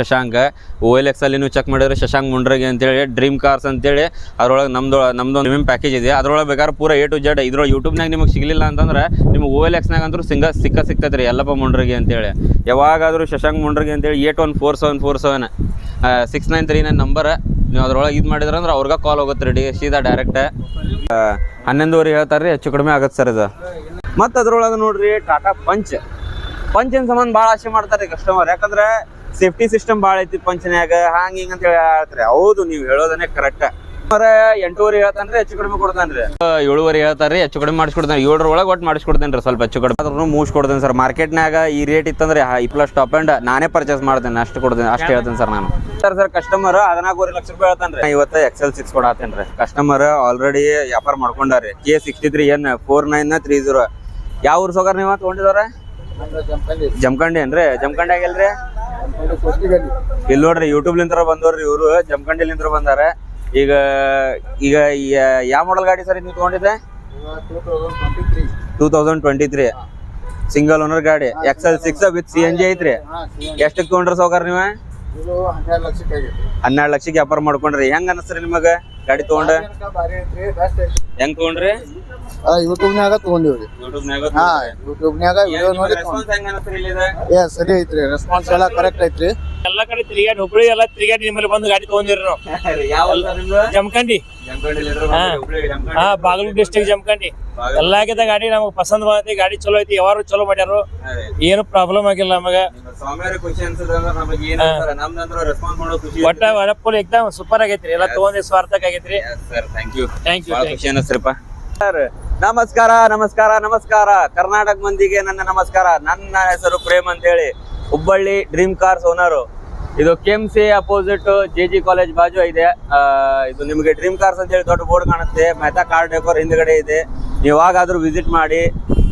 Shashank OLX ಅಲ್ಲಿ ನೀವು check ಮಾಡಿದ್ರೆ ಶಶಾಂಕ್ ಮುಂಡ್ರಗಿ ಅಂತೇಳಿ ಡ್ರೀಮ್ ಕಾರ್ಸ್ ಅಂತೇಳಿ ಅದ್ರೊಳಗೆ ನಮ್ದು ಪ್ರೀಮಿಯಂ ಪ್ಯಾಕೇಜ್ ಇದೆ. ಅದ್ರೊಳಗೆ ಬೇಕಾದ್ರೆ ಪೂರ A to Z ಇದ್ರೊಳಗೆ ಯೂಟ್ಯೂಬ್ನಾಗ ನಿಮಗೆ ಸಿಗಲಿಲ್ಲ ಅಂತಂದ್ರೆ ನಿಮ್ಗೆ OLX-ನಾಗ ಅಂತೂ ಸಿಗ್ತೈತೆ ರೀ ಯಲ್ಲಪ್ಪ ಮುಂಡ್ರಗಿ ಅಂತೇಳಿ. ಯಾವಾಗಾದರೂ ಶಶಾಂಕ್ ಮುಂಡ್ರಗಿ ಅಂತೇಳಿ 814747 6939 ನಂಬರ್ ನೀವು ಅದ್ರೊಳಗೆ ಇದು ಮಾಡಿದ್ರೆ ಅಂದ್ರೆ ಅವ್ರಿಗೆ ಕಾಲ್ ಹೋಗುತ್ತೆ ರೀ ಸೀದಾ ಡೈರೆಕ್ಟ್ 11:30 ಹೇಳ್ತಾರೆ ರೀ, ಹೆಚ್ಚು ಕಡಿಮೆ ಆಗುತ್ತೆ ಸರ್ ಇದು. ಮತ್ತು ಅದ್ರೊಳಗೆ ನೋಡ್ರಿ ಟಾಟಾ ಪಂಚಿನ ಸಂಬಂಧ ಭಾಳ ಆಸೆ ಮಾಡ್ತಾರೆ ರೀ ಕಸ್ಟಮರ್. ಯಾಕಂದ್ರೆ ಸೇಫ್ಟಿ ಸಿಸ್ಟಮ್ ಭಾಳ ಐತಿ ಪಂಚನ್ಯಾಗ ಹಂಗೆ ಹಿಂಗೆ ಅಂತ ಹೇಳಿ ಹೇಳ್ತಾರೆ. ಹೌದು, ನೀವು ಹೇಳೋದನ್ನೇ ಕರೆಕ್ಟ್. 8:30 ಹೇಳ್ತಾನೆ ಹೆಚ್ಚು ಕಡಿಮೆ ಕೊಡ್ತಾನೆ ರೀ. 7:30 ಹೇಳ್ತಾರೆ ಹೆಚ್ಚು ಕಡಿಮೆ ಮಾಡಿಸ್ಕೊಡ್ತಾನೆ. 7 ಒಳಗೆ ಒಟ್ಟು ಮಾಡಿಸ್ಕೊಡ್ತೇನೆ ರೀ, ಸ್ವಲ್ಪ ಹೆಚ್ಚು ಕಡಿಮೆ ಆದ್ರೂ ಮುಗಿಸ್ಕೊಡ್ತೇನೆ ಸರ್. ಮಾರ್ಕೆಟ್ನಾಗ ಈ ರೇಟ್ ಇತ್ತಂದ್ರೆ ಪ್ಲಸ್ ಟಾಪ್ ಆ್ಯಂಡ್ ನಾನೇ ಪರ್ಚೇಸ್ ಮಾಡ್ತೇನೆ, ಅಷ್ಟು ಕೊಡ್ತೇನೆ, ಅಷ್ಟು ಹೇಳ್ತೇನೆ ಸರ್ ನಾನು. ಸರ್ ಕಸ್ಟಮರ್ 14.5 ಲಕ್ಷ ರೂಪಾಯಿ ಹೇಳ್ತಾನೆ ರೀ. ಇವತ್ತು XL6 ಕೊಡತ್ತೇನೆ ರೀ. ಕಸ್ಟಮರ್ ಆಲ್ರೆಡಿ ವ್ಯಾಪಾರ ಮಾಡ್ಕೊಂಡಾರಿ. K63N 4930. ಯಾವ ಊರು ಸೋಗಾರ ನೀವು ತೊಗೊಂಡಿದವ್ರ? ಜಮಖಂಡಿ ಏನ್ರಿ? ಜಮಖಂಡಿ ಆಗಿಲ್ರಿ? ಇಲ್ಲಿ ನೋಡ್ರಿ ಯೂಟ್ಯೂಬ್ಲಿಂದ ಬಂದವ್ರಿ ಇವರು, ಜಮಖಂಡಿಲಿಂದ ಬಂದಾರ. ಈಗ ಯಾವ ಮಾಡಲ್ ಗಾಡಿ ಸರ್ ನೀವು ತಗೊಂಡಿದ್ದೆ? 2023 ಸಿಂಗಲ್ ಓನರ್ ಗಾಡಿ XL6 ವಿತ್ CNG ಐತ್ರಿ. ಎಷ್ಟಕ್ಕೆ ತೊಗೊಂಡ್ರಿ ಸೌಕರ್ ನೀವು? 12 ಲಕ್ಷಕ್ಕೆ ವ್ಯಾಪಾರ ಮಾಡ್ಕೊಂಡ್ರಿ. ಹೆಂಗ ಅನಸ್ತ್ರಿ ನಿಮಗ ಗಾಡಿ ತಗೊಂಡ? ಹೆಂಗ್ ತಗೊಂಡ್ರಿ? ಯೂಟ್ಯೂಬ್ನಾಗ ತಗೊಂಡಿವ್ರಿ. ಯೂಟ್ಯೂಬ್ನಾಗ ವಿಡಿಯೋ ನೋಡಿ ಸರಿ ಐತ್ರಿ. ರೆಸ್ಪಾನ್ಸ್ ಎಲ್ಲ ಕರೆಕ್ಟ್ ಐತ್ರಿ. ಎಲ್ಲಾ ಕಡೆ ತಿರುಗಾಡಿ ಹುಬ್ಳಿ ಎಲ್ಲ ತಿರುಗಾಡಿ ನಿಮ್ಮಲ್ಲಿ ಬಂದು ಗಾಡಿ ತಗೊಂಡಿರಿ ನಾವು. ಜಮಖಂಡಿ, ಬಾಗಲಕೋಟೆ ಡಿಸ್ಟ್ರಿಕ್ಟ್ ಜಮಖಂಡಿ. ಎಲ್ಲಾಗಿದ್ದ ಗಾಡಿ ನಮಗ್ ಪಸಂದ್ ಬಂದೈತಿ. ಗಾಡಿ ಚಲೋ ಐತಿ, ಯಾರು ಚಲೋ ಮಾಡ್ಯಾರು, ಏನು ಪ್ರಾಬ್ಲಮ್ ಆಗಿಲ್ಲ ನಮಗ. ಒಟ್ಟ ಫುಲ್ ಎಕ್ದಮ್ ಸೂಪರ್ ಆಗೈತ್ರಿ. ಎಲ್ಲ ತಗೊಂಡಿ ಸ್ವಾರ್ಥಕ್ ಆಗೈತ್ರಿ. ಸರ್ ನಮಸ್ಕಾರ ನಮಸ್ಕಾರ ನಮಸ್ಕಾರ. ಕರ್ನಾಟಕ ಮಂದಿಗೆ ನನ್ನ ನಮಸ್ಕಾರ. ನನ್ನ ಹೆಸರು ಪ್ರೇಮ್ ಅಂತ ಹೇಳಿ, ಹುಬ್ಬಳ್ಳಿ ಡ್ರೀಮ್ ಕಾರ್ಸ್ ಓನರು. ಇದು KMC ಅಪೋಸಿಟ್ JG ಕಾಲೇಜ್ ಬಾಜು ಇದೆ. ಇದು ನಿಮಗೆ ಡ್ರೀಮ್ ಕಾರ್ಸ್ ಅಂತ ಹೇಳಿ ದೊಡ್ಡ ಬೋರ್ಡ್ ಕಾಣುತ್ತೆ. ಮೆಹತಾ ಕಾರ್ ಡೆಕೋರ್ ಹಿಂದ್ಗಡೆ ಇದೆ. ಯಾವಾಗಾದ್ರೂ ವಿಸಿಟ್ ಮಾಡಿ,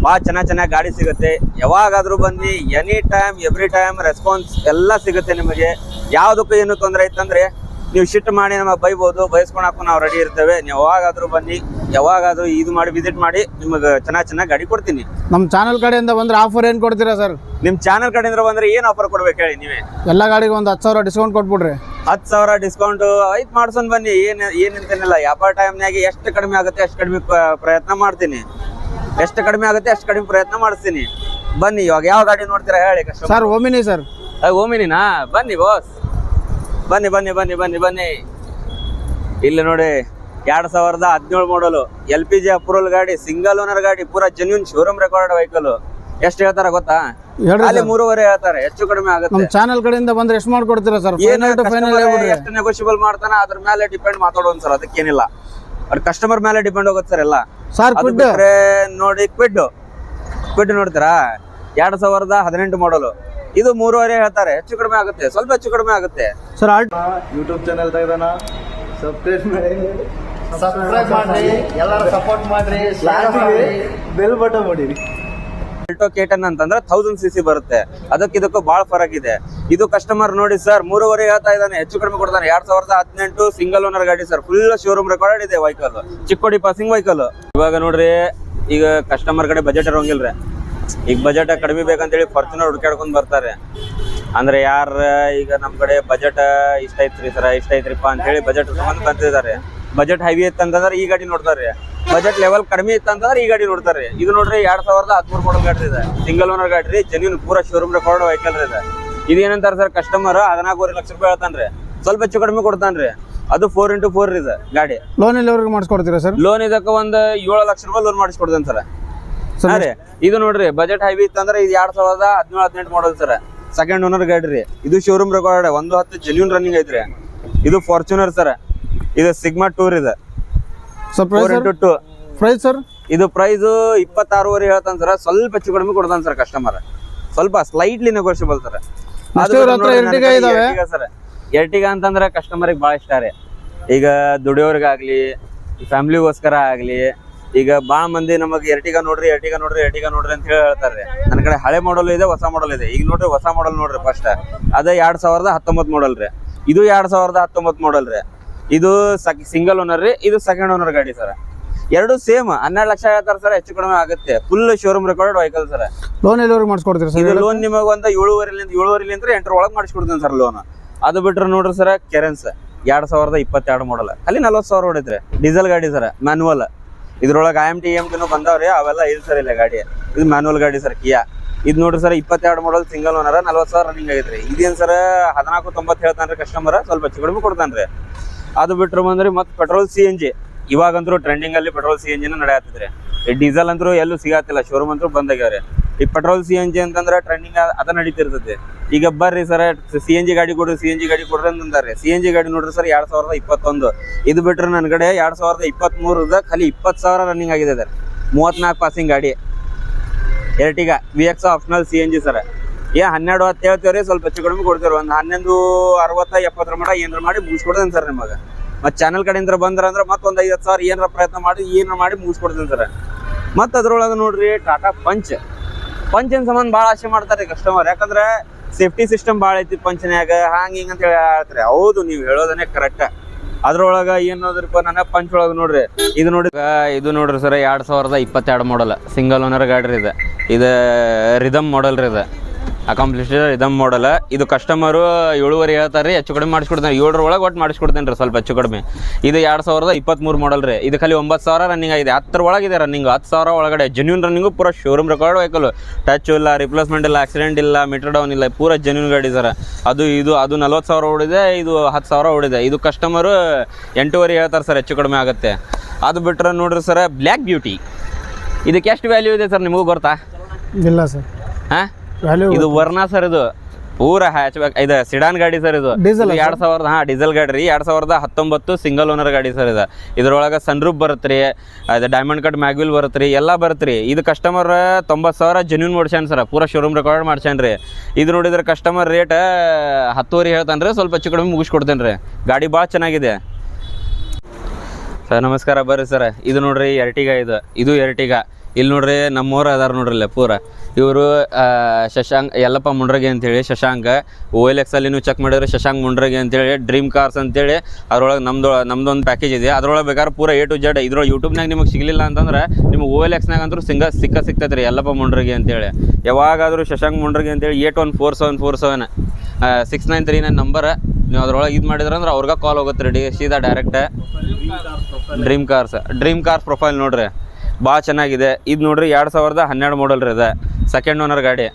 ಭಾಳ ಚೆನ್ನಾಗಿ ಗಾಡಿ ಸಿಗುತ್ತೆ. ಯಾವಾಗಾದ್ರೂ ಬನ್ನಿ, any time every time response ಎಲ್ಲ ಸಿಗುತ್ತೆ ನಿಮಗೆ. ಯಾವುದಕ್ಕೂ ಏನು ತೊಂದರೆ ಇತ್ತಂದ್ರೆ ನೀವು ಶಿಫ್ಟ್ ಮಾಡಿ ನಮಗೆ ಬೈಬೋದು, ಬಯಸ್ಕೊಳಕ್ಕೂ ನಾವು ರೆಡಿ ಇರ್ತೇವೆ. ನೀವು ಯಾವಾಗಾದ್ರೂ ಬನ್ನಿ, ಯಾವಾಗಾದ್ರೂ ಇದು ಮಾಡಿ ವಿಸಿಟ್ ಮಾಡಿ, ನಿಮಗೆ ಚೆನ್ನಾಗಿ ಗಾಡಿ ಕೊಡ್ತೀನಿ. ನಮ್ಮ ಚಾನಲ್ ಕಡೆಯಿಂದ ಬಂದ್ರೆ ಆಫರ್ ಏನ್ ಕೊಡ್ತೀರಾ ಸರ್? ನಿಮ್ ಚಾನಲ್ ಕಡೆಯಿಂದ ಬಂದ್ರೆ ಏನ್ ಆಫರ್ ಕೊಡ್ಬೇಕು ಹೇಳಿ ನೀವೇ? ಎಲ್ಲ ಗಾಡಿಗೆ ಒಂದು 10,000 ಡಿಸ್ಕೌಂಟ್ ಕೊಟ್ಬಿಡ್ರಿ. 10,000 ಡಿಸ್ಕೌಂಟ್ ಐತ್ ಮಾಡ್ಸೊಂಡ್ ಬನ್ನಿ. ಏನಿಂತೇನಿಲ್ಲ. ವ್ಯಾಪಾರ ಟೈಮ್ನಾಗೆ ಎಷ್ಟು ಕಡಿಮೆ ಆಗುತ್ತೆ ಅಷ್ಟು ಕಡಿಮೆ ಪ್ರಯತ್ನ ಮಾಡ್ತೀನಿ. ಎಷ್ಟು ಕಡಿಮೆ ಆಗುತ್ತೆ ಅಷ್ಟು ಕಡಿಮೆ ಪ್ರಯತ್ನ ಮಾಡಿಸ್ತೀನಿ. ಬನ್ನಿ. ಇವಾಗ ಯಾವ ಗಾಡಿ ನೋಡ್ತೀರಾ ಹೇಳಿ? Sir Omni sir. ಓಮಿನಿನಾ? ಬನ್ನಿ ಬಾಸ್, ಬನ್ನಿ ಬನ್ನಿ ಬನ್ನಿ ಬನ್ನಿ ಬನ್ನಿ. ಇಲ್ಲಿ ನೋಡಿ 2017 ಮಾಡಲು LPG ಅಪ್ರೂವಲ್ ಗಾಡಿ, ಸಿಂಗಲ್ ಓನರ್ ಗಾಡಿ, ಪೂರಾ ಜೆನ್ಯೂನ್ ಶೋರೂಮ್ ರೆಕಾರ್ಡ್ ವೆಹಿಕಲ್. ಎಷ್ಟು ಹೇಳ್ತಾರ ಗೊತ್ತಾ? ಅಲ್ಲಿ 3.5 ಹೇಳ್ತಾರೆ. ಹೆಚ್ಚು ಕಡಿಮೆ ಆಗುತ್ತೆ. ನಮ್ಮ ಚಾನಲ್ ಕಡೆಯಿಂದ ಬಂದ್ರೆ ಎಷ್ಟು ಮಾಡ್ಕೊಡ್ತೀರಾ ಸರ್? ಎಷ್ಟು ನೆಗೋಷಿಯಬಲ್ ಮಾಡ್ತಾನ ಅದ್ರ ಮೇಲೆ ಡಿಪೆಂಡ್ ಮಾತಾಡೋನ್ ಸರ್. ಅದಕ್ಕೇನಿಲ್ಲ, ಅವ್ರ ಕಸ್ಟಮರ್ ಮೇಲೆ ಡಿಪೆಂಡ್ ಹೋಗುತ್ತೆ ಸರ್ ಎಲ್ಲ. ನೋಡಿ ಕ್ವಿಡ್ ನೋಡ್ತೀರಾ? 2018 ಮಾಡಲು. ಇದು 3.5 ಹೇಳ್ತಾರೆ. ಹೆಚ್ಚು ಕಡಿಮೆ ಆಗುತ್ತೆ, ಸ್ವಲ್ಪ ಹೆಚ್ಚು ಕಡಿಮೆ ಆಗುತ್ತೆ ಸರ್. ಯೂಟ್ಯೂಬ್ ಚಾನಲ್ ತೆಗೆದಾನ, ಸಬ್ಸ್ಕ್ರೈಬ್ ಮಾಡಿ, ಎಲ್ಲರೂ ಸಪೋರ್ಟ್ ಮಾಡ್ರಿ, ಬೆಲ್ ಬಟನ್ ಮಾಡಿರಿ. ಆಲ್ಟೋ K10 ಅಂತಂದ್ರೆ 1000cc ಬರುತ್ತೆ. ಇದಕ್ಕೂ ಬಹಳ ಫರಕ್ ಇದೆ. ಇದು ಕಸ್ಟಮರ್ ನೋಡಿ ಸರ್ 3.5 ಹೇಳ್ತಾ ಇದ್ದಾನೆ. ಹೆಚ್ಚು ಕಡಿಮೆ ಕೊಡ್ತಾನೆ. 2018 ಸಿಂಗಲ್ ಓನರ್ ಗಾಡಿ ಸರ್. ಫುಲ್ ಶೋರೂಮ್ ರೆಕಾರ್ಡ್ ಇದೆ ವೆಹಿಕಲ್. Chikkodi passing vehicle. ಇವಾಗ ನೋಡ್ರಿ, ಈಗ ಕಸ್ಟಮರ್ ಕಡೆ ಬಜೆಟ್ ಇರೋಂಗಿಲ್ರಿ. ಈಗ ಬಜೆಟ್ ಕಡಿಮೆ ಬೇಕಂತೇಳಿ ಫಾರ್ಚುನರ್ ಹುಡ್ಕಾಡ್ಕೊಂಡ್ ಬರ್ತಾರೆ. ಅಂದ್ರೆ ಈಗ ನಮ್ ಕಡೆ ಬಜೆಟ್ ಇಷ್ಟ ಐತ್ರಿ ಸರ, ಇಷ್ಟ ಐತ್ರಿಪ್ಪ ಅಂತೇಳಿ ಬಜೆಟ್ ತಗೊಂಡ್ ಬಂತಿದ್ದಾರೆ. ಬಜೆಟ್ ಹೆವಿ ಇತ್ತಂತಂದ್ರೆ ಈ ಗಾಡಿ ನೋಡ್ತಾರೆ. ಬಜೆಟ್ ಲೆವೆಲ್ ಕಡಿಮೆ ಇತ್ತಂತಂದ್ರೆ ಈ ಗಾಡಿ ನೋಡ್ತಾರೆ. ಇದು ನೋಡ್ರಿ 2013 ಮಾಡಲ್ ಗಾಡಿ ಇದೆ. ಸಿಂಗಲ್ ಓನರ್ ಗಾಡಿ, ಜೆನ್ಯೂನ್ ಪೂರಾ ಶೋರೂಮ್ ರೆಕಾರ್ಡ್ ವೆಹಿಕಲ್ ಇದೆ. ಇದು ಏನಂತಾರೆ ಸರ್, ಕಸ್ಟಮರ್ 14.5 ಲಕ್ಷ ರೂಪಾಯಿ ಹೇಳ್ತಾನ್ರಿ. ಸ್ವಲ್ಪ ಹೆಚ್ಚು ಕಡಿಮೆ ಕೊಡ್ತಾನ್ರಿ. ಅದು 4x4 ಇದೆ ಗಾಡಿ. ಲೋನ್ ಎಲ್ಲಿವರೆಗೆ ಮಾಡಿಸ್ಕೊಡ್ತೀರಾ ಸರ್? ಲೋನ್ ಇದಕ್ಕೆ ಒಂದು 7 ಲಕ್ಷ ರೂಪಾಯಿ ಲೋನ್ ಮಾಡಿಸ್ಕೊಡ್ತೇನೆ ಸರ್. ಸರಿ, ಇದು ನೋಡ್ರಿ ಬಜೆಟ್ ಹೆವಿ ಇತ್ತಂದ್ರೆ ಇದು 2017-18 ಮಾಡಲ್ ಸರ್. ಸೆಕೆಂಡ್ ಓನರ್ ಗಾಡಿ ರೀ. ಇದು ಶೋರೂಮ್ ರೆಕಾರ್ಡ್ 110 ಜೆನ್ಯೂನ್ ರನ್ನಿಂಗ್ ಐತ್ರಿ. ಇದು ಫಾರ್ಚುನರ್ ಸರ್. ಇದು ಸಿಗ್ಮಾ ಟೂರ್ ಇದೆ. Price sir? ಇದು ಪ್ರೈಸ್ 26.5 ಹೇಳ್ತಾನೆ ಸರ್. ಸ್ವಲ್ಪ ಹೆಚ್ಚು ಕಡಿಮೆ ಕೊಡ್ತಾನೆ ಸರ್ ಕಸ್ಟಮರ್. ಸ್ವಲ್ಪ slightly negotiable sir. Sir Ertiga ಅಂತಂದ್ರೆ ಕಸ್ಟಮರ್ಗೆ ಭಾಳ ಇಷ್ಟ ರೀ. ಈಗ ದುಡಿಯೋರ್ಗಾಗ್ಲಿ, ಫ್ಯಾಮಿಲಿಗೋಸ್ಕರ ಆಗ್ಲಿ. ಈಗ ಭಾಳ ಮಂದಿ ನಮಗೆ ಎರ್ಟಿಗಾ ನೋಡ್ರಿ ಅಂತ ಹೇಳಿ ಹೇಳ್ತಾರೆ. ನನ್ನ ಕಡೆ ಹಳೆ ಮಾಡಲ್ ಇದೆ, ಹೊಸ ಮಾಡಲ್ ಇದೆ. ಈಗ ನೋಡ್ರಿ ಹೊಸ ಮಾಡಲ್ ನೋಡ್ರಿ ಫಸ್ಟ್. ಅದ 2019 ಮಾಡಲ್ ರೀ. ಇದು 2019 ಮಾಡಲ್ ರೀ. ಇದು ಸಿಂಗಲ್ ಓನರ್ ರೀ. ಇದು ಸೆಕೆಂಡ್ ಓನರ್ ಗಾಡಿ ಸರ್. ಎರಡು ಸೇಮ್ 12 ಲಕ್ಷ ಹೇಳ್ತಾರೆ ಸರ್, ಹೆಚ್ಚು ಕಡಿಮೆ ಆಗುತ್ತೆ. Full showroom record vehicle sir. Loan ಎಲ್ಲಿವರೆಗೆ ಮಾಡಿಸ್ಕೊಡ್ತೀರಾ ಸರ್? ಇದು ಲೋನ್ ನಿಮಗೆ ಒಂದು 7,500 8,000 ಒಳಗೆ ಮಾಡಿಸ್ಕೊಡ್ತೀನಿ ಸರ್ ಲೋನ್. ಅದು ಬಿಟ್ರೆ ನೋಡ್ರಿ ಸರ್ ಕೆರೆನ್ಸ್ 2022 ಮಾಡಲ್, ಅಲ್ಲಿ 40,000 ಹೊಡಿದ್ರಿ. ಡೀಸೆಲ್ ಗಾಡಿ ಸರ್, ಮ್ಯಾನುವಲ್. ಇದ್ರೊಳಗೆ IMT EMT ಬಂದವ್ರಿ, ಅವೆಲ್ಲ ಇಲ್ಲ ಸರ್ ಇಲ್ಲ ಗಾಡಿ. ಇದು ಮ್ಯಾನುವಲ್ ಗಾಡಿ ಸರ್, ಕಿಯಾ. ಇದು ನೋಡ್ರಿ sir 22 model single owner, 40,000 running ಆಗೈತ್ರಿ. ಇದೇನು ಸರ್ 14,90 ಹೇಳ್ತಾನ್ರಿ ಕಸ್ಟಮರ್, ಸ್ವಲ್ಪ ಹೆಚ್ಚು ಕಡಿಮೆ ಕೊಡ್ತಾನ್ರಿ. ಅದು ಬಿಟ್ರೆ ಬಂದ್ರಿ ಮತ್ತೆ ಪೆಟ್ರೋಲ್ CNG ಇವಾಗಂತೂ ಟ್ರೆಂಡಿಂಗ್ ಅಲ್ಲಿ ಪೆಟ್ರೋಲ್ CNG ನಡೆಯತ್ತಿದ್ರಿ. ಈ ಡೀಸೆಲ್ ಅಂತೂ ಎಲ್ಲೂ ಸಿಗತ್ತಿಲ್ಲ, ಶೋರೂಮ್ ಅಂತೂ ಬಂದಾಗ್ಯಾವ್ರಿ. ಈ ಪೆಟ್ರೋಲ್ CNG ಅಂತಂದ್ರೆ ಟ್ರೆಂಡಿಂಗ್ ಅದ ನಡೀತಿರ್ತೈತಿ. ಈಗ ಬರ್ರಿ ಸರ್ CNG ಗಾಡಿ ಕೊಡ್ರಿ, CNG ಗಾಡಿ ಕೊಡ್ರಿ ಅಂತಂದಾರೆ. CNG ಗಾಡಿ ನೋಡ್ರಿ ಸರ್ 2021. ಇದು ಬಿಟ್ರೆ ನನ್ನ ಕಡೆ 2023 ಖಾಲಿ 20,000 ರನ್ನಿಂಗ್ ಆಗಿದೆ ಸರ್. 34 ಪಾಸಿಂಗ್ ಗಾಡಿ Ertiga VX optional CNG sir. 12 ಹೇಳ್ತೇವ್ರಿ, ಸ್ವಲ್ಪ ಹೆಚ್ಚು ಕಡಿಮೆ ಕೊಡ್ತೇವ್ರಿ. ಒಂದು 1160 70 ಮಟ ಏನಾರ ಮಾಡಿ ಮುಗಿಸ್ಕೊಡ್ತೇನೆ ಸರ್ ನಿಮಗೆ. ಮತ್ತು ಚಾನಲ್ ಕಡೆಯಿಂದ ಬಂದ್ರೆ ಮತ್ತೊಂದು 50,000 ಏನಾರ ಪ್ರಯತ್ನ ಮಾಡಿ ಮುಗಿಸ್ಕೊಡ್ತೇನೆ ಸರ್. ಮತ್ತು ಅದ್ರೊಳಗೆ ನೋಡ್ರಿ ಟಾಟಾ ಪಂಚಿನ ಸಂಬಂಧ ಭಾಳ ಆಸೆ ಮಾಡ್ತಾರೆ ಕಸ್ಟಮರ್. ಯಾಕಂದ್ರೆ ಸೇಫ್ಟಿ ಸಿಸ್ಟಮ್ ಭಾಳ ಐತಿ ಪಂಚನ್ಯಾಗ, ಹಿಂಗೆ ಅಂತ ಹೇಳಿ ಹೇಳ್ತಾರೆ. ಹೌದು, ನೀವು ಹೇಳೋದನ್ನೇ ಕರೆಕ್ಟ್. ಅದ್ರೊಳಗೆ ಏನೋದ್ರಪ್ಪ ನನ್ನ ಪಂಚ್ ಒಳಗೆ ನೋಡ್ರಿ ಇದು ನೋಡ್ರಿ ಸರ್ 2022 ಮಾಡಲ್ ಸಿಂಗಲ್ ಓನರ್ ಗಾಡಿ ರೀ. ಇದು ರಿದಮ್ ಮಾಡಲ್ ರೀ. ಇದು ಅಕಾಂಪ್ಲಿಷ್ಡ್ ರಿದಮ್ ಮಾಡಲ್. ಇದು ಕಸ್ಟಮರು 7,500 ಹೇಳ್ತಾರೆ, ಹೆಚ್ಚು ಕಡಿಮೆ ಮಾಡಿಸ್ಕೊಡ್ತಾನೆ. 7 ಒಳಗೆ ಒಟ್ಟು ಮಾಡಿಸ್ಕೊಡ್ತೇನೆ ರೀ, ಸ್ವಲ್ಪ ಹೆಚ್ಚು ಕಡಿಮೆ. ಇದು 2023 ಮಾಡಲ್ ರೀ. ಇದು ಖಾಲಿ 9,000 ರನ್ನಿಂಗ್ ಆಗಿದೆ. 10 ಒಳಗಿದೆ ರನ್ನಿಂಗ್, 10,000 ಒಳಗಡೆ ಜೆನ್ಯೂನ್ ರನ್ನಿಂಗು, ಪೂರ ಶೋರೂಮ್ ರೆಕಾರ್ಡ್ ವೆಹಿಕಲ್. ಟಚ್ ಇಲ್ಲ, ರಿಪ್ಲೇಸ್ಮೆಂಟ್ ಇಲ್ಲ, ಆಕ್ಸಿಡೆಂಟ್ ಇಲ್ಲ, ಮೀಟರ್ ಡೌನ್ ಇಲ್ಲ, ಪೂರ ಜೆನ್ಯೂನ್ ಗಾಡಿ ಸರ್. ಅದು 40,000 ಓಡಿದೆ, ಇದು 10,000 ಓಡಿದೆ. ಇದು ಕಸ್ಟಮರು 8,500 ಹೇಳ್ತಾರೆ ಸರ್, ಹೆಚ್ಚು ಕಡಿಮೆ ಆಗುತ್ತೆ. ಅದು ಬಿಟ್ಟರೆ ನೋಡ್ರಿ ಸರ್ ಬ್ಲ್ಯಾಕ್ ಬ್ಯೂಟಿ. ಇದಕ್ಕೆ ಎಷ್ಟು ವ್ಯಾಲ್ಯೂ ಇದೆ ಸರ್ ನಿಮಗೂ ಗೊತ್ತಾ? ಇಲ್ಲ ಸರ್. ಹಾಂ, ಇದು ವರ್ನಾ ಸರ್. ಇದು ಪೂರ ಹ್ಯಾಚ್ಬ್ಯಾಕ್ ಇದು ಸಿಡಾನ್ ಗಾಡಿ ಸರ್. ಇದು ಡೀಸೆಲ್ 2000 ಡೀಸೆಲ್ ಗಾಡಿ ರೀ. 2019 ಸಿಂಗಲ್ ಓನರ್ ಗಾಡಿ ಸರ್. ಇದು ಇದ್ರೊಳಗೆ ಸನ್ರೂಫ್ ಬರುತ್ತೆ ರೀ, ಅದು ಡೈಮಂಡ್ ಕಟ್ ಮ್ಯಾಗ್ವಿಲ್ ಬರುತ್ತೆ ರೀ, ಎಲ್ಲ ಬರುತ್ತೆ ರೀ. ಇದು ಕಸ್ಟಮರ್ 90,000 ಜೆನ್ಯೂನ್ ಮಾಡ್ಸ್ಯಾನ ಸರ್, ಪೂರ ಶೋರೂಮ್ ರೆಕಾರ್ಡ್ ಮಾಡ್ಸ್ಯಾನ ರೀ. ಇದು ನೋಡಿದ್ರೆ ಕಸ್ಟಮರ್ ರೇಟ್ 10,000 ಹೇಳ್ತಾನೆ ರೀ, ಸ್ವಲ್ಪ ಹೆಚ್ಚು ಕಡಿಮೆ ಮುಗಿಸ್ಕೊಡ್ತೇನೆ ರೀ. ಗಾಡಿ ಭಾಳ ಚೆನ್ನಾಗಿದೆ ಸರ್. ನಮಸ್ಕಾರ, ಬರ್ರಿ ಸರ್. ಇದು ನೋಡ್ರಿ ಎರ್ಟಿಗಾ. ಇದು ಎರ್ಟಿಗಾ. ಇಲ್ಲಿ ನೋಡ್ರಿ ನಮ್ಮವ್ರು ಅದಾರ ನೋಡ್ರಿ ಪೂರ. ಇವರು ಶಶಾಂಕ್ ಯಲ್ಲಪ್ಪ ಮುಂಡ್ರಗೆ ಅಂತೇಳಿ, ಶಶಾಂಕ್ OLX ಅಲ್ಲಿ ನೀವು ಚೆಕ್ ಮಾಡಿದ್ರೆ ಶಶಾಂಕ್ ಮುಂಡ್ರಗೆ ಅಂತೇಳಿ ಡ್ರೀಮ್ ಕಾರ್ಸ್ ಅಂತೇಳಿ ಅದ್ರೊಳಗೆ ನಮ್ದೊಂದು ಪ್ಯಾಕೇಜ್ ಇದೆ. ಅದ್ರೊಳಗೆ ಬೇಕಾದ್ರೆ ಪೂರ A to Z ಇದ್ರೊಳಗೆ ಯೂಟ್ಯೂಬ್ನಾಗ ನಿಮಗೆ ಸಿಗಲಿಲ್ಲ ಅಂತಂದ್ರೆ ನಿಮ್ಗೆ OLXನಾಗ ಅಂತೂ ಸಿಗ್ತೈತೆ ರೀ ಯಲ್ಲಪ್ಪ ಮುಂಡ್ರಗೆ ಅಂತೇಳಿ. ಯಾವಾಗಾದರೂ ಶಶಾಂಕ್ ಮುಂಡ್ರಗೆ ಅಂತೇಳಿ 814747 6939 ನಂಬರ್ ನೀವು ಅದ್ರೊಳಗೆ ಇದು ಮಾಡಿದ್ರೆ ಅಂದ್ರೆ ಅವ್ರಿಗೆ ಕಾಲ್ ಹೋಗುತ್ತೆ ರೀ ಸೀದಾ ಡೈರೆಕ್ಟ್. ಡ್ರೀಮ್ ಕಾರ್ಸ್ ಪ್ರೊಫೈಲ್ ನೋಡ್ರಿ ಭಾಳ ಚೆನ್ನಾಗಿದೆ. ಇದು ನೋಡ್ರಿ 2012 ಮಾಡಲ್ ರೀ. ಇದು ಸೆಕೆಂಡ್ ಓನರ್ ಗಾಡಿ.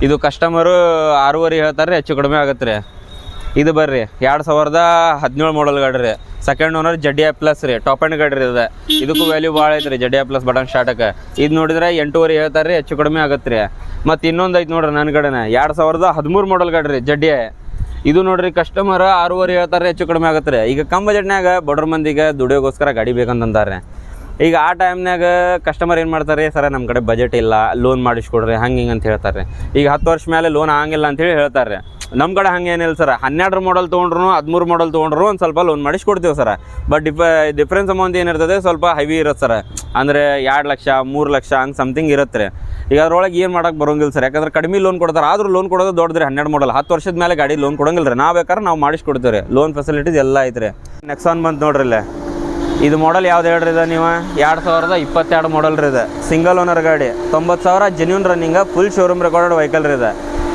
ಇದು ಕಸ್ಟಮರು 6,500 ಹೇಳ್ತಾರೆ, ಹೆಚ್ಚು ಕಡಿಮೆ ಆಗುತ್ತೆ ರೀ. ಇದು ಬರ್ರಿ 2017 ಮಾಡಲ್ ಗಾಡಿ ರೀ. ಸೆಕೆಂಡ್ ಓನರ್ ZDI+ ರೀ, ಟಾಪ್ ಆ್ಯಂಡ್ ಗಾಡಿ ರೀ. ಇದಕ್ಕೂ ವ್ಯಾಲ್ಯೂ ಭಾಳ ಐತೆ ರೀ, ZDI+ ಬಟನ್ ಸ್ಟಾರ್ಟಕ್ಕೆ. ಇದು ನೋಡಿದ್ರೆ 8,500 ಹೇಳ್ತಾರೆ ರೀ, ಹೆಚ್ಚು ಕಡಿಮೆ ಆಗುತ್ತೆ ರೀ. ಮತ್ತು ಇನ್ನೊಂದು ಐತೆ ನೋಡ್ರಿ ನನ್ನ ಕಡೆನ 2013 ಮಾಡಲ್ ಗಾಡಿ ರೀ, ZDI. ಇದು ನೋಡ್ರಿ ಕಸ್ಟಮರ್ 6,500 ಹೇಳ್ತಾರೆ, ಹೆಚ್ಚು ಕಡಿಮೆ ಆಗುತ್ತೆ ರೀ. ಈಗ ಕಮ್ಮಿ ಬಜೆಟ್ನಾಗ ಬಡ್ರ ಮಂದಿಗೆ ದುಡಿಯೋಗೋಸ್ಕರ ಗಾಡಿ ಬೇಕಂತಾರೆ. ಈಗ ಆ ಟೈಮ್ನಾಗ ಕಸ್ಟಮರ್ ಏನು ಮಾಡ್ತಾರೆ, ಸರ ನಮ್ಮ ಕಡೆ ಬಜೆಟ್ ಇಲ್ಲ, ಲೋನ್ ಮಾಡಿಸ್ಕೊಡ್ರಿ ಹಿಂಗೆ ಅಂತ ಹೇಳ್ತಾರೆ. ಈಗ 10 ವರ್ಷ ಮೇಲೆ ಲೋನ್ ಆಗಂಗಿಲ್ಲ ಅಂತೇಳಿ ಹೇಳ್ತಾರೆ. ನಮ್ಮ ಕಡೆ ಹಂಗೆ ಏನಿಲ್ಲ ಸರ್. 12 ಮಾಡಲ್ ತೊಗೊಂಡ್ರು 13 ಮಾಡಲ್ ತೊಗೊಂಡ್ರು ಒಂದು ಸ್ವಲ್ಪ ಲೋನ್ ಮಾಡಿಸ್ಕೊಡ್ತೀವಿ ಸರ್. ಬಟ್ ಡಿಫ್ರೆನ್ಸ್ ಅಮೌಂಟ್ ಏನಿರ್ತದೆ ಸ್ವಲ್ಪ ಹೆವಿ ಇರುತ್ತೆ ಸರ್. ಅಂದರೆ 2 ಲಕ್ಷ 3 ಲಕ್ಷ ಹಂಗೆ ಸಮಥಿಂಗ್ ಇರುತ್ತೆ ರೀ. ಈಗ ಅದ್ರೊಳಗೆ ಏನು ಮಾಡೋಕೆ ಬರೋಂಗಿಲ್ಲ ಸರ್, ಯಾಕಂದ್ರೆ ಕಡಿಮೆ ಲೋನ್ ಕೊಡ್ತಾರೆ. ಆದರೂ ಲೋನ್ ಕೊಡೋದು ದೊಡ್ಡದ್ರಿ. 12 ಮಾಡಲ್ 10 ವರ್ಷದ ಮೇಲೆ ಗಾಡಿ ಲೋನ್ ಕೊಡೋಂಗಿಲ್ಲ ರೀ. ನಾವು ಬೇಕಾದ್ರೆ ನಾವು ಮಾಡಿಸ್ಕೊಡ್ತೀವಿ ರೀ. ಲೋನ್ ಫೆಸಿಲಿಟೀಸ್ ಎಲ್ಲ ಐತೆ ರೀ. ನೆಕ್ಸಾನ್ ಬಂತು ನೋಡ್ರಿ ಇಲ್ಲೇ. ಇದು ಮಾಡಲ್ ಯಾವ್ದು ಹೇಳ್ರಿ? ಇದು ನೀವು 2022 ಮಾಡಲ್ ರೀ. ಇದು ಸಿಂಗಲ್ ಓನರ್ ಗಾಡಿ, 90,000 genuine running, full showroom record vehicle ರೀ. ಇದು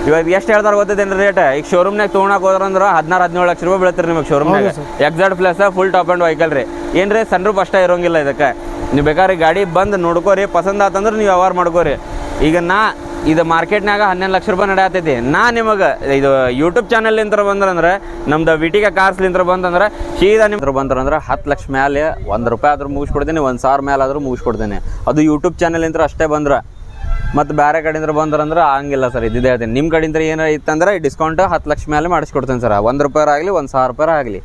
ಇವಾಗ ಎಷ್ಟು ಹೇಳ್ತಾರೆ ಗೊತ್ತೇನು ರೇಟ್? ಈಗ ಶೋರೂಮ್ನಾಗ ತೊಗೊಳಕ್ಕೆ ಹೋದ್ರಂದ್ರೆ 16-17 ಲಕ್ಷ ರೂಪಾಯಿ ಬೀಳ್ತೀರಿ ನಿಮಗೆ ಶೋರೂಮ್ನಾಗ. XZ+ full top and vehicle ರೀ. ಏನು ರೀ ಸನ್ರೂಫ್ ಅಷ್ಟೇ ಇರೋಂಗಿಲ್ಲ ಇದಕ್ಕೆ. ನೀವು ಬೇಕಾದ್ರೆ ಗಾಡಿ ಬಂದು ನೋಡ್ಕೋರಿ, ಪಸಂದ್ ಆತಂದ್ರೆ ನೀವು ವ್ಯವಹಾರ ಮಾಡ್ಕೋರಿ. ಈಗ ಇದು ಮಾರ್ಕೆಟ್ನಾಗ 11 ಲಕ್ಷ ರೂಪಾಯಿ ನಡೆಯತೈತಿ. ನಿಮಗೆ ಇದು ಯೂಟ್ಯೂಬ್ ಚಾನಲ್ಲಿಂದ ಬಂದ್ರಂದ್ರೆ ನಮ್ದು ವಿಟಿಗ ಕಾರ್ಸ್ಲಿಂದ ಬಂದಂದ್ರೆ ಸೀದಾ ನಿಮ್ಗೆ ಬಂದ್ರಂದ್ರೆ 10 ಲಕ್ಷ ಮೇಲೆ 1 ರೂಪಾಯಿ ಆದ್ರೂ ಮುಗಿಸ್ಕೊಡ್ತೀನಿ, 1,000 ಮೇಲೆ ಆದರೂ ಮುಗಿಸ್ಕೊಡ್ತೀನಿ. ಅದು ಯೂಟ್ಯೂಬ್ ಚಾನಲಿಂದ ಅಷ್ಟೇ ಬಂದ್ರೆ. ಮತ್ತು ಬೇರೆ ಕಡೆಯಿಂದ ಬಂದ್ರಂದ್ರೆ ಹಂಗಿಲ್ಲ ಸರ್. ಇದ್ದಿದೆ ಹೇಳ್ತೀನಿ. ನಿಮ್ಮ ಕಡೆಯಿಂದ ಏನಾರು ಇತ್ತಂದ್ರೆ ಡಿಸ್ಕೌಂಟ್ 10 ಲಕ್ಷ ಮೇಲೆ ಮಾಡಿಸ್ಕೊಡ್ತೀನಿ ಸರ್. 1 ರೂಪಾಯಿ ಆಗಲಿ 1,000 ರೂಪಾಯಿ ಆಗಲಿ.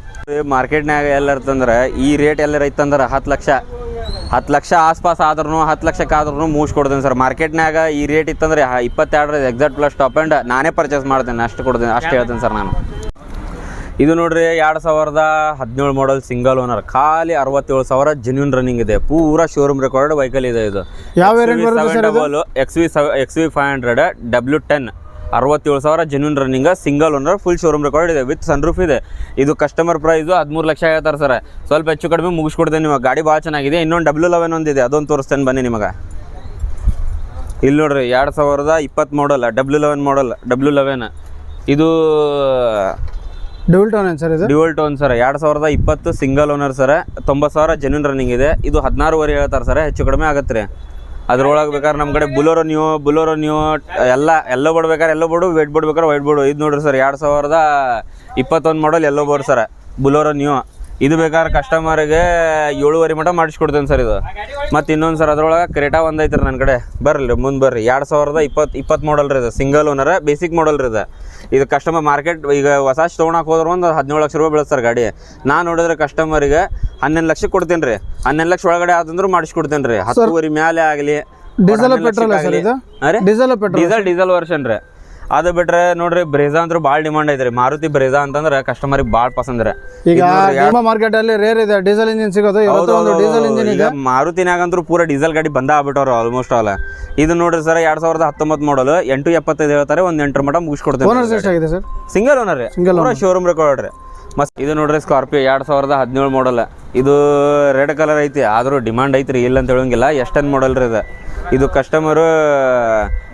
ಮಾರ್ಕೆಟ್ನಾಗ ಎಲ್ಲ ಇರ್ತಂದ್ರೆ ಈ ರೇಟ್ ಎಲ್ಲರ ಇತ್ತಂದ್ರೆ 10 ಲಕ್ಷ ಆಸ್ಪಾಸ್ ಆದ್ರೂ 10 ಲಕ್ಷಕ್ಕಾದ್ರೂ ಮುಗಿಸ್ಕೊಡ್ತೀನಿ ಸರ್. ಮಾರ್ಕೆಟ್ನಾಗ ಈ ರೇಟ್ ಇತ್ತಂದ್ರೆ 22 XZ+ ಟಾಪ್ ಆ್ಯಂಡ್ ನಾನೇ ಪರ್ಚೇಸ್ ಮಾಡ್ತೀನಿ, ಅಷ್ಟು ಕೊಡ್ತೀನಿ, ಅಷ್ಟು ಹೇಳ್ತೀನಿ ಸರ್ ನಾನು. ಇದು ನೋಡ್ರಿ 2017 ಮಾಡಲ್ ಸಿಂಗಲ್ ಓನರ್, ಖಾಲಿ 67,000 ಜೆನ್ಯೂನ್ ರನ್ನಿಂಗ್ ಇದೆ. ಪೂರಾ ಶೋರೂಮ್ ರೆಕಾರ್ಡ್ ವೆಹಿಕಲ್ ಇದೆ. ಇದು ಯಾವ ವೇರಿಯಂಟ್ ಬರುತ್ತೆ ಸರ್? ಇದು XV500 W10 67,000 genuine running, single owner, full showroom record ಇದೆ, ವಿತ್ ಸನ್ರೂಫ್ ಇದೆ. ಇದು ಕಸ್ಟಮರ್ ಪ್ರೈಸು 13 ಲಕ್ಷ ಹೇಳ್ತಾರೆ ಸರ್. ಸ್ವಲ್ಪ ಹೆಚ್ಚು ಕಡಿಮೆ ಮುಗಿಸ್ಕೊಡ್ತೇನೆ ನಿಮಗೆ. ಗಾಡಿ ಭಾಳ ಚೆನ್ನಾಗಿದೆ. ಇನ್ನೊಂದು W11 ಒಂದಿದೆ, ಅದೊಂದು ತೋರಿಸ್ತೇನೆ ಬನ್ನಿ ನಿಮಗೆ. ಇಲ್ಲಿ ನೋಡ್ರಿ 2020 ಮಾಡಲ್ W11 ಮಾಡಲ್, W11 ಇದು ಡ್ಯೂಲ್ ಟೋನ್ ಏನು ಸರ್ ಇದು? Dual tone sir. 2020 single owner sir. 90,000 genuine running ಇದೆ. ಇದು 16,500 ಹೇಳ್ತಾರೆ ಸರ್, ಹೆಚ್ಚು ಕಡಿಮೆ ಆಗತ್ತೆ ರೀ. ಅದ್ರೊಳಗೆ ಬೇಕಾದ್ರೆ ನಮ್ಮ ಕಡೆ ಬುಲೋರೋ ನ್ಯೂ ಎಲ್ಲ ಬೋರ್ಡ್ ಬೇಕಾದ್ರೆ ಎಲ್ಲೋ ಬೋರ್ಡು, ವೈಟ್ ಬೋರ್ಡ್ ಬೇಕಾದ್ರೆ ವೈಟ್ ಬೋರ್ಡು. ಇದು ನೋಡ್ರಿ ಸರ್ 2021 ಮಾಡಲ್ ಎಲ್ಲೋ ಬೋರ್ಡ್ ಸರ್, ಬುಲೋರೋ ನ್ಯೂ. ಇದು ಬೇಕಾದ್ರೆ ಕಸ್ಟಮರ್ಗೆ 7,500 ಮಟ ಮಾಡಿಸ್ಕೊಡ್ತೇನೆ ಸರ್ ಇದು. ಮತ್ತು ಇನ್ನೊಂದು ಸರ್ ಅದ್ರೊಳಗೆ ಕ್ರೇಟಾ ಒಂದು ಐತ್ರಿ ನನ್ನ ಕಡೆ, ಬರ್ರಿ ಮುಂದೆ ಬರ್ರಿ. 2020 ಮಾಡಲ್ ರೀ ಇದು, ಸಿಂಗಲ್ ಓನರ, ಬೇಸಿಕ್ ಮಾಡಲ್ ರೀ ಇದು. ಕಸ್ಟಮರ್ ಮಾರ್ಕೆಟ್ ಈಗ ಹೊಸ ತೊಗೊಳಕ್ಕೆ ಹೋದ್ರೆ ಒಂದು 17 ಲಕ್ಷ ರೂಪಾಯಿ ಬೀಳುತ್ತೆ ಸರ್ ಗಾಡಿ. ನಾನು ನೋಡಿದ್ರೆ ಕಸ್ಟಮರಿಗೆ 11 ಲಕ್ಷಕ್ಕೆ ಕೊಡ್ತೇನೆ ರೀ. 11 ಲಕ್ಷ ಒಳಗಡೆ ಆದಂದ್ರೂ ಮಾಡಿಸ್ಕೊಡ್ತೇನೆ ರೀ. 10,500 ಮೇಲೆ ಆಗಲಿ. ಡೀಸೆಲ್ ಪೆಟ್ರೋಲ್ ಸರ್ ಇದು? ಡೀಸೆಲ್ ಪೆಟ್ರೋಲ್, ಡೀಸೆಲ್ ವರ್ಷನ್ ರೀ. ಅದು ಬಿಟ್ರೆ ನೋಡ್ರಿ ಬ್ರೇಜಾ ಅಂತೂ ಭಾಳ ಡಿಮಾಂಡ್ ಐತ್ರಿ. ಮಾರುತಿ ಬ್ರೇಜಾ ಅಂತಂದ್ರೆ ಕಸ್ಟಮರಿಗೆ ಭಾಳ ಪಸಂದ್ ರೀ. ಈಗ ಮಾರ್ಕೆಟ್ ಅಲ್ಲಿ ರೇರ್ ಇದೆ ಡೀಸೆಲ್ ಇಂಜಿನ್ ಸಿಗೋದು. ಡೀಸೆಲ್ ಇಂಜಿನ್ ಈಗ ಮಾರುತಿನಾಗಂತೂ ಪೂರ ಡೀಸೆಲ್ ಗಾಡಿ ಬಂದ ಆಗ್ಬಿಟ್ಟವ್ರು ಆಲ್ಮೋಸ್ಟ್ ಆಲ್. ಇದು ನೋಡ್ರಿ ಸರ್ 2019 ಮಾಡಲ್, 875 ಹೇಳ್ತಾರೆ. ಒಂದು 8 ಮಟ ಮುಗಿಸ್ಕೊಡ್ತೇವೆ. ಓನರ್ಸ್ ಎಷ್ಟಾಗಿದೆ ಸರ್? ಸಿಂಗಲ್ ಓನರ್ ರೀ, ಶೋರೂಮ್ ರೆಕಾರ್ಡ್ ರೀ. ಮಸ್ತ್. ಇದು ನೋಡ್ರಿ ಸ್ಕಾರ್ಪಿಯೋ 2017 ಮಾಡಲ್. ಇದು ರೆಡ್ ಕಲರ್ ಐತಿ, ಆದರೂ ಡಿಮಾಂಡ್ ಐತ್ರಿ, ಇಲ್ಲ ಅಂತ ಹೇಳಂಗಿಲ್ಲ. ಎಷ್ಟನ್ ಮಾಡಲ್ ರೀ ಇದು. ಕಸ್ಟಮರು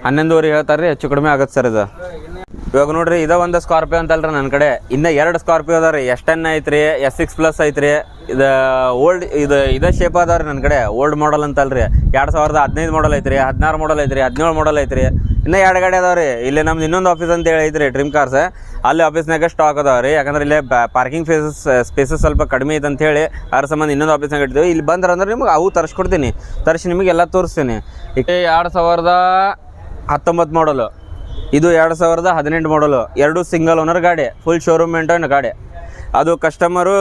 11,500 ಹೇಳ್ತಾರೆ ರೀ, ಹೆಚ್ಚು ಕಡಿಮೆ ಆಗತ್ತೆ ಸರ್ ಇದು. ಇವಾಗ ನೋಡ್ರಿ ಇದ ಒಂದು ಸ್ಕಾರ್ಪಿಯೋ ಅಂತಲ್ರಿ ನನ್ನ ಕಡೆ. ಇನ್ನು 2 ಸ್ಕಾರ್ಪಿಯೋ ಅದ ರೀ. S10 ಐತ್ರಿ, S6+ ಐತ್ರಿ. ಇದು ಓಲ್ಡ್ ಇದೇ ಶೇಪ್ ಅದ ರೀ ನನ್ನ ಕಡೆ. Old model ಅಂತಲ್ರಿ. 2015 ಮಾಡಲ್ ಐತ್ರಿ, 16 ಮಾಡಲ್ ಐತ್ರಿ, 17 ಮಾಡಲ್ ಐತ್ರಿ. ಇನ್ನೂ 2 ಗಾಡಿ ಅದಾವ ರೀ. ಇಲ್ಲಿ ನಮ್ದು ಇನ್ನೊಂದು ಆಫೀಸ್ ಅಂತ ಹೇಳಿ ಐತ್ರಿ, ಡ್ರೀಮ್ ಕಾರ್ಸ್. ಅಲ್ಲಿ ಆಫೀಸ್ನಾಗ ಸ್ಟಾಕ್ ಅದಾವ ರೀ. ಯಾಕಂದ್ರೆ ಇಲ್ಲೇ ಪಾರ್ಕಿಂಗ್ ಸ್ಪೇಸಸ್ ಸ್ವಲ್ಪ ಕಡಿಮೆ ಐತೆ ಅಂತ ಹೇಳಿ ಅದ್ರ ಸಂಬಂಧ ಇನ್ನೊಂದು ಆಫೀಸ್ನಾಗ ಇಡ್ತೀವಿ. ಇಲ್ಲಿ ಬಂದ್ರೆ ನಿಮ್ಗೆ ಅವು ತರಿಸ್ಕೊಡ್ತೀನಿ, ತರಿಸಿ ನಿಮಗೆ ಎಲ್ಲ ತೋರಿಸ್ತೀನಿ. ಈಗ 2019 ಮಾಡಲು, ಇದು 2018 ಮಾಡಲು. 2 ಸಿಂಗಲ್ ಓನರ್ ಗಾಡಿ, ಫುಲ್ ಶೋರೂಮ್ ಮೇಂಟೈನ್ ಗಾಡಿ. ಅದು ಕಸ್ಟಮರು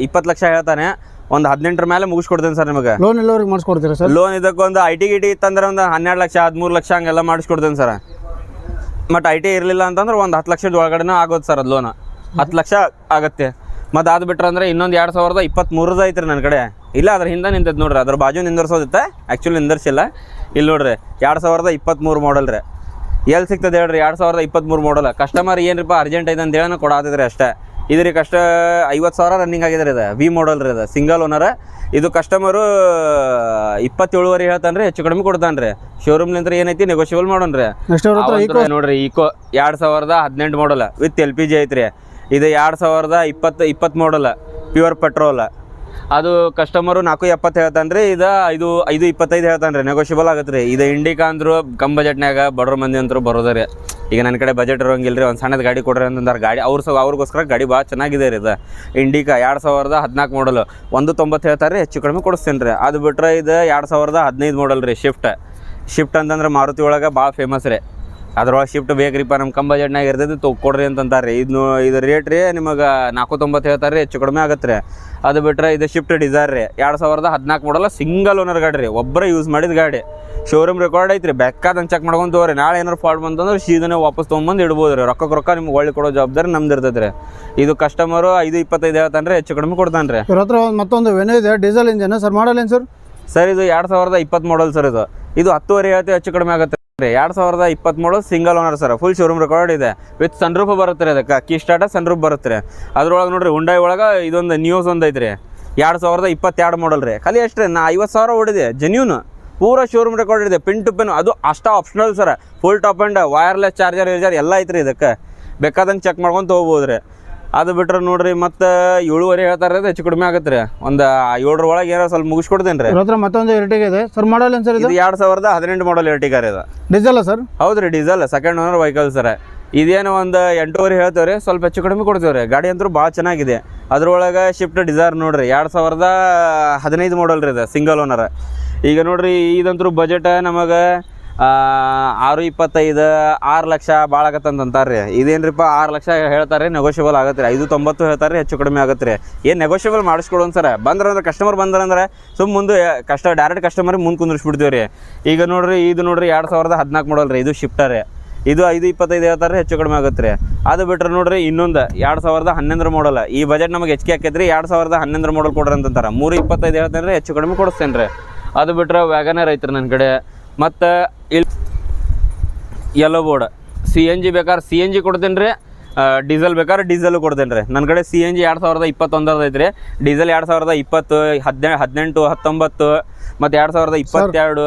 20 ಲಕ್ಷ ಹೇಳ್ತಾನೆ. ಒಂದು 18 ಮೇಲೆ ಮುಗಿಸ್ಕೊಡ್ತೇನೆ ಸರ್ ನಿಮಗೆ. ಲೋನ್ ಎಲ್ಲವರೆಗೆ ಮಾಡಿಸ್ಕೊಡ್ತೀರಾ ಸರ್? ಲೋನ್ ಇದಕ್ಕೊಂದು IT ಇತ್ತಂದ್ರೆ ಒಂದು 12 ಲಕ್ಷ 13 ಲಕ್ಷ ಹಂಗೆಲ್ಲ ಮಾಡಿಸ್ಕೊಡ್ತೇನೆ ಸರ್. ಮತ್ತು IT ಇರಲಿಲ್ಲ ಅಂತಂದ್ರೆ ಒಂದು 10 ಲಕ್ಷದ ಒಳಗಡೆ ಆಗೋದು ಸರ್ ಅದು. ಲೋನ್ 10 ಲಕ್ಷ ಆಗುತ್ತೆ. ಮತ್ತು ಅದು ಬಿಟ್ರೆ ಅಂದರೆ ಇನ್ನೊಂದು 2023 ಐತ್ರಿ ನನ್ನ ಕಡೆ. ಇಲ್ಲ ಅದ್ರ ಹಿಂದೆ ನಿಂತೈತೆ ನೋಡ್ರಿ, ಅದ್ರ ಬಾಜು ನಿಂದರ್ಸೋದಿತ್ತೆ. ಆ್ಯಕ್ಚುಲಿ ನಿಂದರ್ಸಿಲ್ಲ. ಇಲ್ಲಿ ನೋಡ್ರಿ 2023 ಮಾಡಲ್ ರೀ. ಎಲ್ಲಿ ಸಿಗ್ತದೆ ಹೇಳ್ರಿ 2023 ಮಾಡಲ್. ಕಸ್ಟಮರ್ ಏನ್ರಿಪ್ಪ ಅರ್ಜೆಂಟ್ ಐತೆ ಅಂತ ಹೇಳಿ ಕೊಡಾತಿದ್ರಿ ಅಷ್ಟೇ. ಇದ್ರಿ 50,000 ರನ್ನಿಂಗ್ ಆಗಿದೆ ರೀ. ಇದು V ಮಾಡಲ್ ರೀ, ಇದು ಸಿಂಗಲ್ ಓನರ್. ಇದು ಕಸ್ಟಮರು 27,500 ಹೇಳ್ತಾನೆ ರೀ, ಹೆಚ್ಚು ಕಡಿಮೆ ಕೊಡ್ತಾನೆ ರೀ. ಶೋರೂಮ್ಲಿಂದ ಏನೈತಿ ನೆಗೋಷಿಯಬಲ್ ಮಾಡೋಣ ರೀ. ನೋಡ್ರಿ ಈಕೋ 2018 ಮಾಡಲ್ ವಿತ್ LPG ಐತ್ರಿ. ಇದು 2020 ಮಾಡಲ್ ಪ್ಯೂರ್ ಪೆಟ್ರೋಲ್. ಅದು ಕಸ್ಟಮರು 470 ಹೇಳ್ತಾನೆ ರೀ. ಇದು 525 ಹೇಳ್ತಾನೆ ರೀ, ನೆಗೋಷಿಯಬಲ್ ಆಗುತ್ತೆ ರೀ. ಇದು ಇಂಡಿಕಾ ಅಂದ್ರು ಕಮ್ ಬಜೆಟ್ನಾಗ ಬಡವ್ರ ಮಂದಿ ಅಂತರೂ ಬರೋದ ರೀ. ಈಗ ನನ್ನ ಕಡೆ ಬಜೆಟ್ ಇರೋಂಗಿಲ್ಲ ರೀ, ಒಂದು ಸಣ್ಣದ ಗಾಡಿ ಕೊಡ್ರಿ ಅಂತಂದ್ರೆ ಗಾಡಿ ಅವ್ರಿಗೋಸ್ಕರ ಗಾಡಿ ಭಾಳ ಚೆನ್ನಾಗಿದೆ ರೀ. ಇದು ಇಂಡಿಕಾ 2014 ಮಾಡಲು 190 ಹೇಳ್ತಾರೆ ರೀ, ಹೆಚ್ಚು ಕಡಿಮೆ ಕೊಡಿಸ್ತೇನೆ ರೀ. ಅದು ಬಿಟ್ರೆ ಇದು 2015 ಮಾಡಲ್ ರೀ. ಶಿಫ್ಟ್ ಅಂತಂದ್ರೆ ಮಾರುತಿ ಒಳಗೆ ಭಾಳ ಫೇಮಸ್ ರೀ. ಅದ್ರೊಳಗೆ ಶಿಫ್ಟ್ ಬೇಕ್ರಿಪ್ಪ ನಮ್ಮ ಕಮ್ ಬಜೆಟ್ನಾಗ ಇರ್ತೈತಿ ಕೊಡ್ರಿ ಅಂತಂತಾರೆ ರೀ. ಇದು ರೇಟ್ ರೀ ನಿಮಗೆ 490 ಹೇಳ್ತಾರೆ ರೀ, ಹೆಚ್ಚು ಕಡಿಮೆ ಆಗತ್ತೆ ರೀ. ಅದು ಬಿಟ್ಟರೆ ಇದು ಶಿಫ್ಟ್ ಡಿಸೈರ್ ರೀ. 2014 ಮಾಡಲ್ಲ, ಸಿಂಗಲ್ ಓನರ್ ಗಾಡಿ ರೀ, ಒಬ್ಬರೇ ಯೂಸ್ ಮಾಡಿದ ಗಾಡಿ. ಶೋರೂಮ್ ರೆಕಾರ್ಡ್ ಐತ್ರಿ, ಬೇಕಾದಂಗೆ ಚೆಕ್ ಮಾಡ್ಕೊಂಡು ತಗೋರಿ. ನಾಳೆ ಏನಾರು ಫಾಲ್ಟ್ ಬಂತಂದ್ರೆ ಸೀದನೇ ವಾಪಸ್ ತೊಗೊಂಬಂದು ಇಡ್ಬೋದು ರೀ. ರೊಕ್ಕ ನಿಮ್ಗೆ ಒಳ್ಳೆ ಕೊಡೋ ಜವಾಬ್ದಾರಿ ನಮ್ದು ಇರ್ತೈತೆ ರೀ. ಇದು ಕಸ್ಟಮರು 525 ಹೇಳ್ತಾನೆ ರೀ, ಹೆಚ್ಚು ಕಡಿಮೆ ಕೊಡ್ತಾನೆ ರೀ. ಇವ್ರ ಹತ್ರ ಮತ್ತೊಂದು ವೆನೋ ಇದೆ, ಡೀಸೆಲ್ ಇಂಜನ್ ಸರ್. ಮಾಡಲ್ ಏನು ಸರ್? ಸರ್ ಇದು 2020 ಮಾಡಲ್ ಸರ್. ಇದು 10,500 ಹೇಳ್ತೀವಿ, ಹೆಚ್ಚು ಕಡಿಮೆ ಆಗುತ್ತೆ ರೀ. 2020 model single owner sir, full showroom record ಇದೆ. ವಿತ್ ಸನ್ರೂಫ್ ಬರುತ್ತೆ ರೀ. ಅದಕ್ಕೆ ಕೀ ಸ್ಟಾರ್ಟ ಸನ್ರೂಫ್ ಬರುತ್ತೆ ರೀ. ಅದ್ರೊಳಗೆ ನೋಡ್ರಿ ಹುಂಡೈ ಒಳಗೆ ಇದೊಂದು ನ್ಯೂಸ್ ಒಂದು ಐತ್ರಿ, 2022 ಮಾಡಲ್ ರೀ. ಖಾಲಿ ಎಷ್ಟು ರೀ 50,000 ಓಡಿದೆ, ಜೆನ್ಯೂನ್ ಪೂರ ಶೋರೂಮ್ ರೆಕಾರ್ಡ್ ಇದೆ. ಪಿನ್ ಟು ಪಿನ್, ಅದು ಅಷ್ಟ optional sir. Full top and wireless charger ಎಲ್ಲ ಐತ್ರಿ. ಇದಕ್ಕೆ ಬೇಕಾದಂಗೆ ಚೆಕ್ ಮಾಡ್ಕೊಂಡು ತೊಗೋಬೋದು ರೀ. ಅದು ಬಿಟ್ರೆ ನೋಡ್ರಿ ಮತ್ತೆ 7,500 ಹೇಳ್ತಾರೆ, ಹೆಚ್ಚು ಕಡಿಮೆ ಆಗುತ್ತೆ ರೀ. ಒಂದು 7 ಒಳಗೆ ಏನೋ ಸ್ವಲ್ಪ ಮುಗಿಸ್ಕೊಡ್ತೇನೆ ರೀ. ಹತ್ರ ಮತ್ತೊಂದು ಎರ್ಟಿಗಾ ಇದೆ ಸರ್. ಮಾಡಲ್ ಏನು ಸರ್? ಇದು 2018 ಮಾಡಲ್ ಎರ್ಟಿಗಾ ರೀ. ಇದು ಡೀಸೆಲ್ ಸರ್? ಹೌದು ರೀ, diesel second owner vehicle sir. ಇದೇನು ಒಂದು 8,500 ಹೇಳ್ತೇವೆ ರೀ, ಸ್ವಲ್ಪ ಹೆಚ್ಚು ಕಡಿಮೆ ಕೊಡ್ತೇವೆ ರೀ. ಗಾಡಿ ಅಂತೂ ಭಾಳ ಚೆನ್ನಾಗಿದೆ. ಅದ್ರೊಳಗೆ ಶಿಫ್ಟ್ ಡಿಸೈರ್ ನೋಡ್ರಿ 2015 ಮಾಡಲ್ ರೀ. ಇದು ಸಿಂಗಲ್ ಓನರ್. ಈಗ ನೋಡ್ರಿ ಇದಂತೂ ಬಜೆಟ್ ನಮಗೆ 625 6 ಲಕ್ಷ ಭಾಳ ಆಗತ್ತಂತಾರೆ ರೀ. ಇದೇನ್ರಿಪ್ಪ 6 ಲಕ್ಷ ಹೇಳ್ತಾರೆ, ನೆಗೋಷಿಯಬಲ್ ಆಗುತ್ತೆ ರೀ. 590 ಹೇಳ್ತಾರೆ, ಹೆಚ್ಚು ಕಡಿಮೆ ಆಗುತ್ತೆ ರೀ. ಏನು ನೆಗೋಷಿಯಬಲ್ ಮಾಡಿಸ್ಕೊಡೋಣ ಸರ್. ಬಂದ್ರಂದ್ರೆ ಕಸ್ಟಮರ್ ಬಂದ್ರಂದ್ರೆ ಮುಂದೆ ಡೈರೆಕ್ಟ್ ಕಸ್ಟಮರ್ಗೆ ಮುಂದೆ ಕುಂದಿರಿಸ್ಬಿಡ್ತೀವಿ ರೀ. ಈಗ ನೋಡ್ರಿ ಇದು ನೋಡ್ರಿ 2014 ಮಾಡಲ್ ರೀ. ಇದು ಶಿಫ್ಟರ್ ರೀ. ಇದು 525 ಹೇಳ್ತಾರೆ, ಹೆಚ್ಚು ಕಡಿಮೆ ಆಗುತ್ತೆ ರೀ. ಅದು ಬಿಟ್ರೆ ನೋಡ್ರಿ ಇನ್ನೊಂದು 2011 ಮಾಡಲ್. ಈ ಬಜೆಟ್ ನಮಗೆ ಹೆಚ್ಚಿಗೆ ಆಕೈತೆ ರೀ. 2011 ಮಾಡಲ್ ಕೊಡ್ರಿ ಅಂತಂತಾರೆ. 325 ಹೇಳ್ತೇನೆ ರೀ, ಹೆಚ್ಚು ಕಡಿಮೆ ಕೊಡಿಸ್ತೇನೆ ರೀ. ಅದು ಬಿಟ್ರೆ ವ್ಯಾಗನರ್ ಐತ್ರಿ ನನ್ನ ಕಡೆ. ಮತ್ತು ಇಲ್ಲಿ ಯೆಲ್ಲೋ ಬೋರ್ಡ್ CNG ಬೇಕಾದ್ರೆ CNG ಕೊಡ್ತೀನಿ ರೀ, ಡೀಸೆಲ್ ಬೇಕಾದ್ರೆ ಡೀಸೆಲ್ ಕೊಡ್ತೇನೆ ರೀ. ನನ್ನ ಕಡೆ CNG 2021 ಐತ್ರಿ, ಡೀಸೆಲ್ 2020, 18, 19, ಮತ್ತು 2022